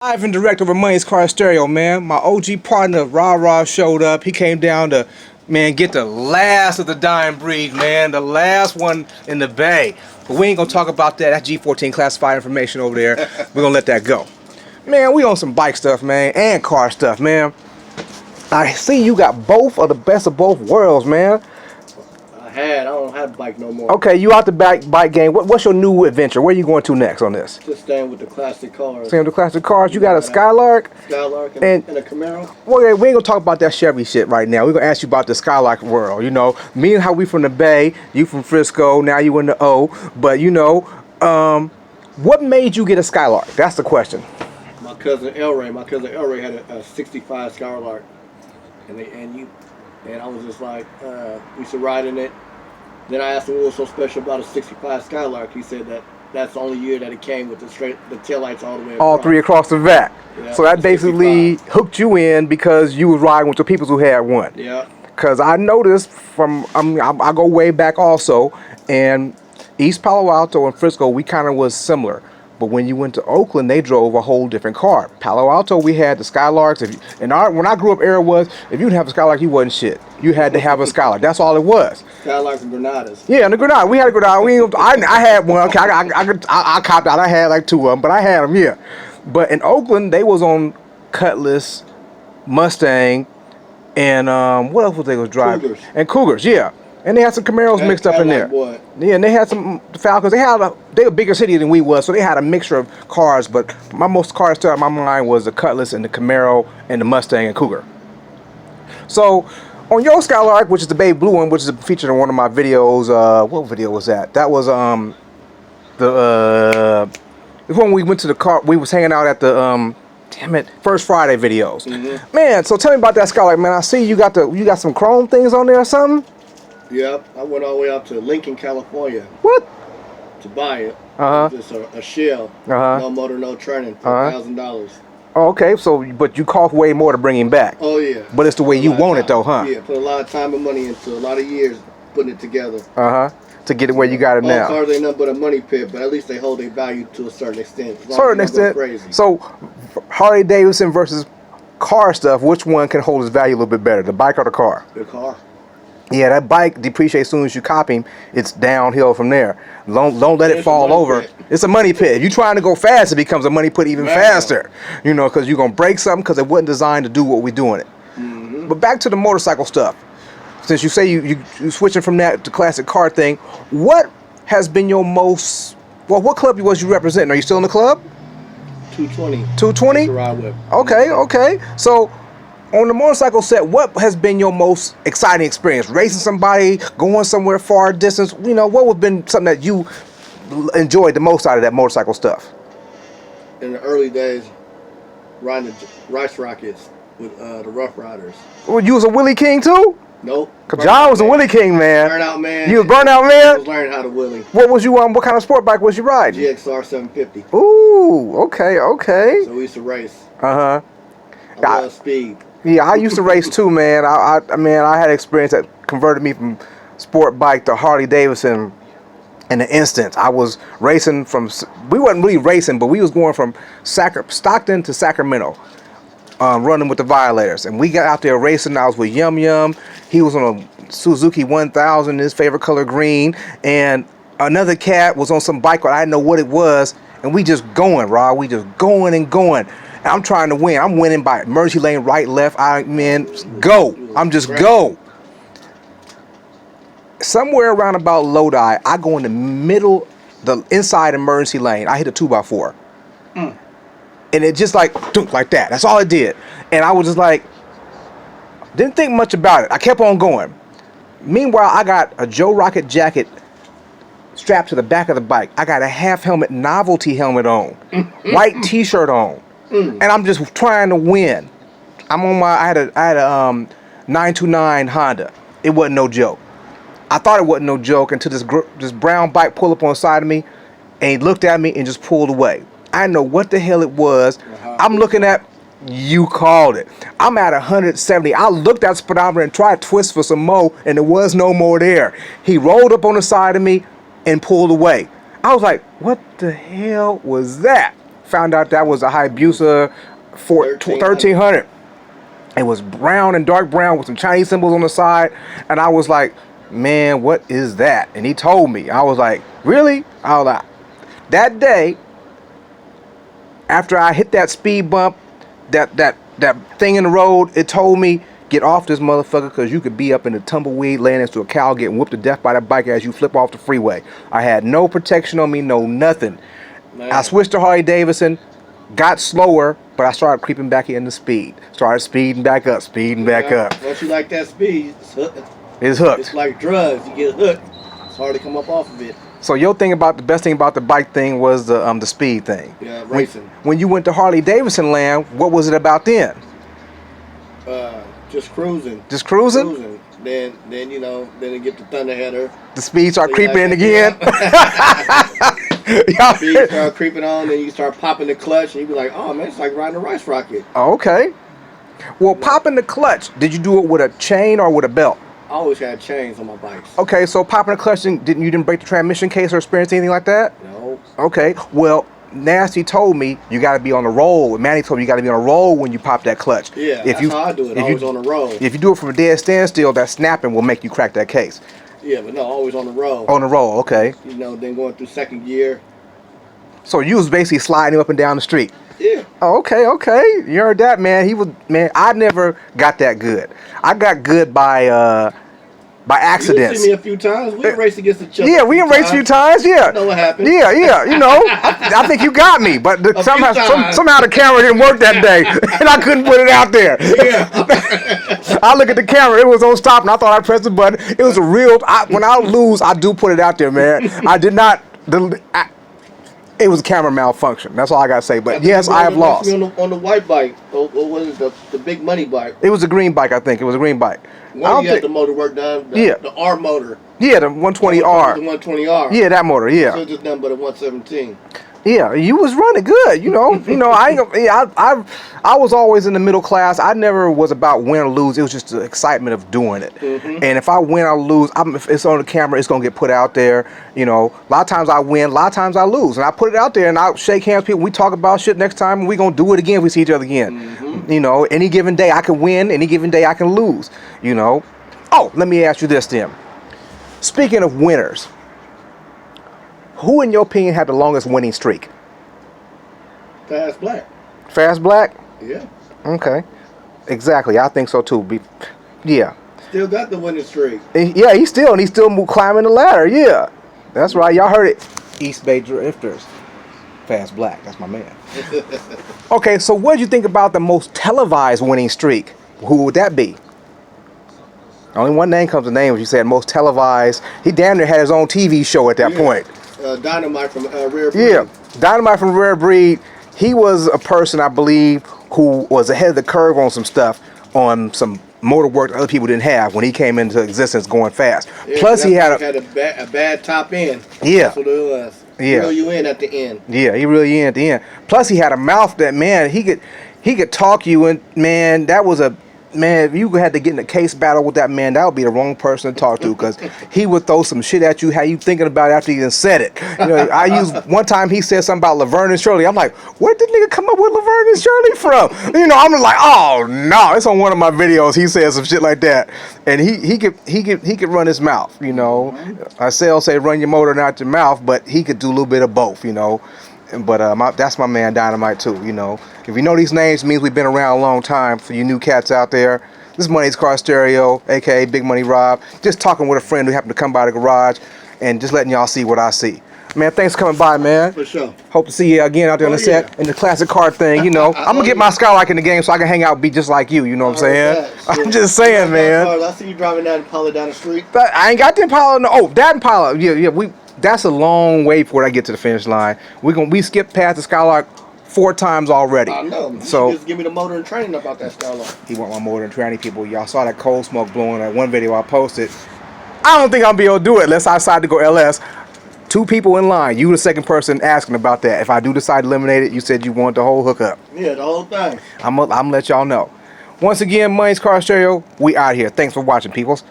Live and direct over Money's Car Stereo, man. My OG partner, Ra showed up. He came down to, man, get the last of the dying breed, man. The last one in the Bay. But we ain't gonna talk about that. That's G14 classified information over there. We're gonna let that go. Man, we on some bike stuff, man, and car stuff, man. I see you got both of the best of both worlds, man. I don't have a bike no more. Okay, you out the bike game. What's your new adventure? Where are you going to next on this? Just staying with the classic cars. Staying with the classic cars. You got a Skylark? Skylark and a Camaro. Well, yeah, we ain't gonna talk about that Chevy shit right now. We're gonna ask you about the Skylark world. You know, me and how we from the Bay, you from Frisco, now you in the O. But you know, what made you get a Skylark? That's the question. My cousin Elray had a '65 Skylark, and I was just like, we used to ride in it. Then I asked him what was so special about a '65 Skylark. He said that's the only year that it came with the taillights all the way across. All three across the back. Yeah, so that basically 65. Hooked you in because you was riding with the people who had one. Yeah. Because I noticed I go way back also, and East Palo Alto and Frisco, we kind of was similar. But when you went to Oakland, they drove a whole different car. Palo Alto, we had the Skylarks. When I grew up, era was if you didn't have a Skylark, you wasn't shit. You had to have a Skylark. That's all it was. Skylarks and Granadas. Yeah, and the Granada. We had a Granada. I had one. Okay, I copped out. I had like two of them, but I had them. Yeah. But in Oakland, they was on Cutlass, Mustang, and what else was they was driving? Cougars. And Cougars. Yeah. And they had some Camaros mixed up in there. What? Yeah, and they had some Falcons. They were a bigger city than we was, so they had a mixture of cars. But my most cars still in my mind was the Cutlass and the Camaro and the Mustang and Cougar. So on your Skylark, which is the baby blue one, which is featured in one of my videos. What video was that? That was when we went to the car. We was hanging out at the First Friday videos. Mm-hmm. Man, so tell me about that Skylark, man. I see you got some chrome things on there or something. Yep, I went all the way out to Lincoln, California. What? To buy it. Just a shell. No motor, no training for $1,000. Oh, okay, but you cost way more to bring him back. Oh yeah. But it's the way you want it though, huh? Yeah, put a lot of time and money into a lot of years putting it together. To get it where you got it now. All cars ain't nothing but a money pit, but at least they hold their value to a certain extent. Crazy. So Harley Davidson versus car stuff, which one can hold its value a little bit better, the bike or the car? The car. Yeah, that bike depreciates as soon as you copy him. It's downhill from there. Don't let it fall over. It's a money pit. If you're trying to go fast, it becomes a money pit even faster. You know, because you're going to break something because it wasn't designed to do what we're doing it. Mm-hmm. But back to the motorcycle stuff. Since you say you switching from that to classic car thing, what has been your most... Well, what club was you representing? Are you still in the club? 220. 220? Ride with. Okay. So... on the motorcycle set, what has been your most exciting experience? Racing somebody, going somewhere far distance? You know, what would been something that you enjoyed the most out of that motorcycle stuff? In the early days, riding the Rice Rockets with the Rough Riders. Well, you was a Willie King too? Nope. Cause John was a Willie King, man. Burnout man. You was Burnout man? I was learning how to Willie. What was you on? What kind of sport bike was you riding? GXR 750. Ooh, okay. So we used to race. I love speed. Yeah, I used to race too, man. I had experience that converted me from sport bike to Harley Davidson in an instant. I was racing we wasn't really racing, but we was going from Stockton to Sacramento, running with the Violators. And we got out there racing. I was with Yum Yum. He was on a Suzuki 1000, his favorite color green. And another cat was on some bike, but I didn't know what it was. And we just going, Rob. We just going and going. I'm trying to win. I'm winning by emergency lane, right, left. Go. I'm just go. Somewhere around about Lodi, I go in the middle, the inside emergency lane. I hit a 2x4. And it just like that. That's all it did. And I was just like, didn't think much about it. I kept on going. Meanwhile, I got a Joe Rocket jacket strapped to the back of the bike. I got a half helmet novelty helmet on, white t-shirt on. And I'm just trying to win. I had a 929 Honda. It wasn't no joke. I thought it wasn't no joke until this brown bike pulled up on the side of me, and he looked at me and just pulled away. I didn't know what the hell it was. I'm looking at, you called it. I'm at 170. I looked at the speedometer and tried to twist for some more, and there was no more there. He rolled up on the side of me and pulled away. I was like, what the hell was that? Found out that was a Hayabusa 1300. It was brown and dark brown with some Chinese symbols on the side. And I was like, man, what is that? And he told me. I was like, really? I was like, that day, after I hit that speed bump, that thing in the road, it told me, get off this motherfucker, because you could be up in the tumbleweed laying next to a cow getting whooped to death by that bike as you flip off the freeway. I had no protection on me, no nothing. Man. I switched to Harley Davidson, got slower, but I started creeping back into speed. Started speeding back up, Once you like that speed, it's hooked. It's like drugs. You get hooked. It's hard to come up off of it. So your thing about the best thing about the bike thing was the speed thing. Yeah, racing. When you went to Harley Davidson land, what was it about then? Just cruising. Just cruising? Then you know, then it get the thunderheader. The speed start creeping in again. Speed start creeping on, then you start popping the clutch, and you be like, oh man, it's like riding a rice rocket. Okay. Well, popping the clutch, did you do it with a chain or with a belt? I always had chains on my bikes. Okay, so popping the clutch, you didn't break the transmission case or experience anything like that? No. Okay, well, Nasty told me you got to be on the roll. Manny told me you got to be on the roll when you pop that clutch. Yeah, that's how I do it. Always on the roll. If you do it from a dead standstill, that snapping will make you crack that case. Yeah, but no, always on the roll. On the roll, okay. You know, then going through second gear. So you was basically sliding up and down the street. Yeah. Oh, okay. You heard that, man. I never got that good. I got good by accidents. You see me a few times. We raced against each other. Yeah, we raced a few times. Yeah. You know what happened? Yeah. You know, I think you got me, but somehow the camera didn't work that day, and I couldn't put it out there. Yeah. I look at the camera; it was on stop, and I thought I pressed the button. It was a real. When I lose, I do put it out there, man. I did not. It was a camera malfunction. That's all I gotta say. But yes, I have lost. On the white bike, or was it the big money bike? It was a green bike, I think. It was a green bike. One you had the motor work done. The R motor. Yeah, the 120R. The 120R. Yeah, that motor. Yeah. So just nothing but a 117. Yeah, you was running good, you know. I was always in the middle class. I never was about win or lose. It was just the excitement of doing it. Mm-hmm. And if I win or lose, if it's on the camera, it's gonna get put out there. You know, a lot of times I win, a lot of times I lose, and I put it out there and I shake hands with people. We talk about shit next time, and we gonna do it again if we see each other again. Mm-hmm. You know, any given day I can win, any given day I can lose. You know. Oh, let me ask you this then. Speaking of winners. Who, in your opinion, had the longest winning streak? Fast Black. Fast Black? Yeah. Okay. Exactly. I think so too. Yeah. Still got the winning streak. Yeah, he's still climbing the ladder. Yeah. That's right. Y'all heard it. East Bay Drifters. Fast Black. That's my man. Okay, so what did you think about the most televised winning streak? Who would that be? Only one name comes to name if you said most televised. He damn near had his own TV show at that point. Dynamite from Rare Breed. Yeah, Dynamite from Rare Breed. He was a person, I believe, who was ahead of the curve on some stuff, on some motor work that other people didn't have when he came into existence going fast. Yeah, plus he had a bad top end. Yeah. That's what it was. Yeah. Reel you in at the end. Yeah, he reel you in at the end. Plus he had a mouth that, man, he could talk you, and man, that was a man, if you had to get in a case battle with that man, that would be the wrong person to talk to, because he would throw some shit at you, how you thinking about it after he even said it. You know, one time he said something about Laverne and Shirley. I'm like, where did nigga come up with Laverne and Shirley from? You know, I'm like, oh no, it's on one of my videos. He said some shit like that, and he could run his mouth. You know, I say run your motor, not your mouth, but he could do a little bit of both. You know. But that's my man Dynamite too, you know. If you know these names, it means we've been around a long time. For you new cats out there, this is Money's Car Stereo, aka Big Money Rob. Just talking with a friend who happened to come by the garage, and just letting y'all see what I see. Man, thanks for coming by, man. For sure. Hope to see you again out there on the set in the classic car thing, you know. I'm gonna get my Skylark in the game so I can hang out and be just like you, you know what I'm saying? I'm just saying, man. I see you driving that Impala down the street. But I ain't got the Impala. No. Oh, that Impala. Yeah. That's a long way before I get to the finish line. We skipped past the Skylark 4 times already. I know. So just give me the motor and training about that Skylark. He want my motor and training, people. Y'all saw that coal smoke blowing that one video I posted. I don't think I'll be able to do it unless I decide to go LS. 2 people in line. You the second person asking about that. If I do decide to eliminate it, you said you want the whole hookup. Yeah, the whole thing. I'm gonna let y'all know. Once again, Money's Car Stereo, we out here. Thanks for watching, peoples.